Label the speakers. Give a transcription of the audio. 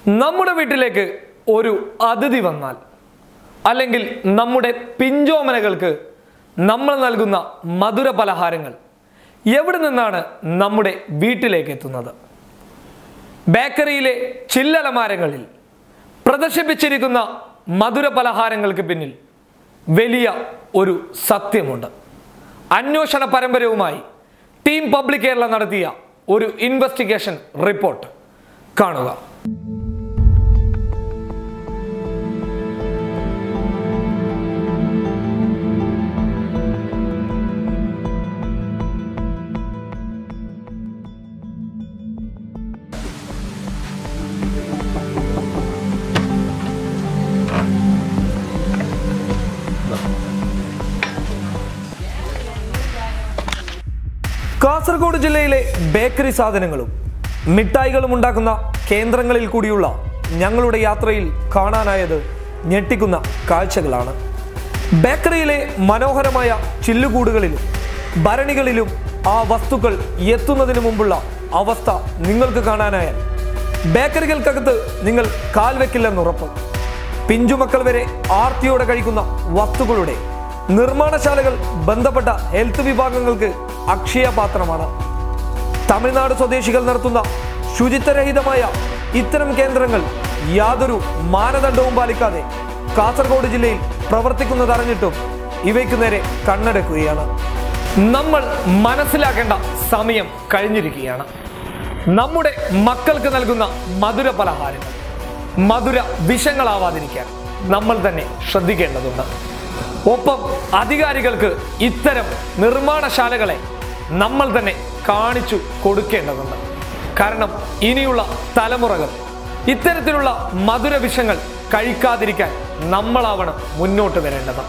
Speaker 1: നമ്മുടെ വീട്ടിലേക്ക് ഒരു അതിഥി വന്നാൽ അല്ലെങ്കിൽ നമ്മുടെ പിഞ്ചോമനകൾക്ക് നമ്മൾ നൽകുന്ന മധുര പലഹാരങ്ങൾ എവിടെ നിന്നാണ് നമ്മുടെ വീട്ടിലേക്ക് എത്തുന്നത്? ബേക്കറിയിലെ ചില്ലലമാരങ്ങളിൽ പ്രദർശിപ്പിച്ചിരിക്കുന്ന മധുര പലഹാരങ്ങൾക്ക് പിന്നിൽ വലിയ ഒരു സത്യമുണ്ട്. അന്വേഷണ പരമ്പരവുമായി ടീം പബ്ലിക് കേരള നടത്തിയ ഒരു ഇൻവെസ്റ്റിഗേഷൻ റിപ്പോർട്ട് കാണുക. കാസർഗോഡ് ജില്ലയിലെ ബേക്കറി സാധനങ്ങളും മിഠായികളും ഉണ്ടാക്കുന്ന കേന്ദ്രങ്ങളിൽ കൂടിയുള്ള ഞങ്ങളുടെ യാത്രയിൽ കാണാനായത് ഞെട്ടിക്കുന്ന കാഴ്ചകളാണ്. ബേക്കറിയിലെ മനോഹരമായ ചില്ലുകൂടുകളിലും ഭരണികളിലും ആ വസ്തുക്കൾ എത്തുന്നതിന് മുമ്പുള്ള അവസ്ഥ നിങ്ങൾക്ക് കാണാനായാൽ ബേക്കറികൾക്കകത്ത് നിങ്ങൾ കാൽ വെക്കില്ലെന്നുറപ്പ്. പിഞ്ചുമക്കൾ വരെ ആർത്തിയോടെ കഴിക്കുന്ന വസ്തുക്കളുടെ നിർമ്മാണശാലകൾ ബന്ധപ്പെട്ട ഹെൽത്ത് വിഭാഗങ്ങൾക്ക് അക്ഷയപാത്രമാണ്. തമിഴ്നാട് സ്വദേശികൾ നടത്തുന്ന ശുചിത്വരഹിതമായ ഇത്തരം കേന്ദ്രങ്ങൾ യാതൊരു മാനദണ്ഡവും പാലിക്കാതെ കാസർഗോഡ് ജില്ലയിൽ പ്രവർത്തിക്കുന്നതറിഞ്ഞിട്ടും ഇവയ്ക്ക് നേരെ കണ്ണടക്കുകയാണ്. നമ്മൾ മനസ്സിലാക്കേണ്ട സമയം കഴിഞ്ഞിരിക്കുകയാണ്. നമ്മുടെ മക്കൾക്ക് നൽകുന്ന മധുര പലഹാരങ്ങൾ മധുര വിഷങ്ങളാവാതിരിക്കാൻ നമ്മൾ തന്നെ ശ്രദ്ധിക്കേണ്ടതുണ്ട്. ഒപ്പം അധികാരികൾക്ക് ഇത്തരം നിർമ്മാണശാലകളെ നമ്മൾ തന്നെ കാണിച്ചു കൊടുക്കേണ്ടതുണ്ട്. കാരണം ഇനിയുള്ള തലമുറകൾ ഇത്തരത്തിലുള്ള മധുര വിഷങ്ങൾ കഴിക്കാതിരിക്കാൻ നമ്മളാവണം മുന്നോട്ട് വരേണ്ടത്.